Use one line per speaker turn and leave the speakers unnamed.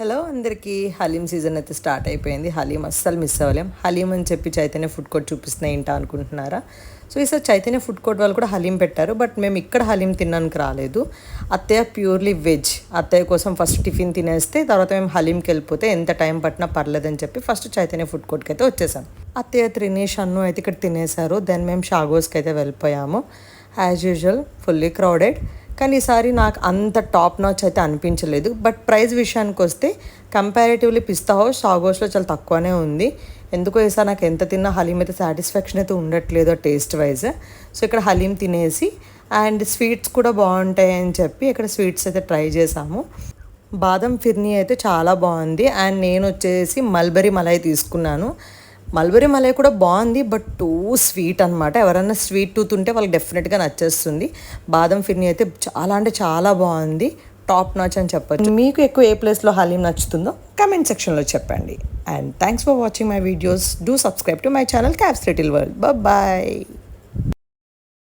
Hello అందరికీ haleem season అయితే start అయిపోయింది. హలీం అస్సలు మిస్ అవ్వలేం. హలీం అని చెప్పి చైతన్య ఫుడ్ కోర్ట్ చూపిస్తున్నాయి ఏంటా అనుకుంటున్నారా? సో ఈసారి చైతన్య ఫుడ్ కోర్ట్ వాళ్ళు కూడా హలీం పెట్టారు. బట్ మేము ఇక్కడ హలీం తినడానికి రాలేదు. అత్తయ్య ప్యూర్లీ వెజ్. అత్తయ్య కోసం ఫస్ట్ టిఫిన్ తినేస్తే తర్వాత మేము హలీంకి వెళ్ళిపోతే ఎంత టైం పట్టినా పర్లేదని చెప్పి ఫస్ట్ చైతన్య ఫుడ్ కోర్ట్కి అయితే వచ్చేసాం. అత్తయ్య త్రినేష్ అన్ను అయితే ఇక్కడ తినేశారు. దెన్ మేము షాగోస్కి అయితే వెళ్ళిపోయాము. As usual fully crowded. కానీ ఈసారి నాకు అంత టాప్ నాచ్ అయితే అనిపించలేదు. బట్ ప్రైస్ విషయానికి వస్తే కంపారిటివ్లీ పిస్తా హౌస్ షాగోస్లో చాలా తక్కువనే ఉంది. ఎందుకో ఈసారి నాకు ఎంత తిన్నా హలీం అయితే సాటిస్ఫాక్షన్ అయితే ఉండట్లేదు టేస్ట్ వైజ్. సో ఇక్కడ హలీం తినేసి అండ్ స్వీట్స్ కూడా బాగుంటాయి అని చెప్పి ఇక్కడ స్వీట్స్ అయితే ట్రై చేసాము. బాదం ఫిర్నీ అయితే చాలా బాగుంది. అండ్ నేను వచ్చేసి మల్బరీ మలై తీసుకున్నాను. మల్బరీ మలై కూడా బాగుంది, బట్ టూ స్వీట్ అనమాట. ఎవరైనా స్వీట్ టూత్ ఉంటే వాళ్ళకి డెఫినెట్గా నచ్చేస్తుంది. బాదం ఫిర్నీ అయితే చాలా అంటే చాలా బాగుంది. టాప్ నాచ్ అని చెప్పొచ్చు. మీకు ఎక్కువ ఏ ప్లేస్లో హలీం నచ్చుతుందో కమెంట్ సెక్షన్లో చెప్పండి. And thanks for watching my videos. Do subscribe to my channel cabs little world. Bye.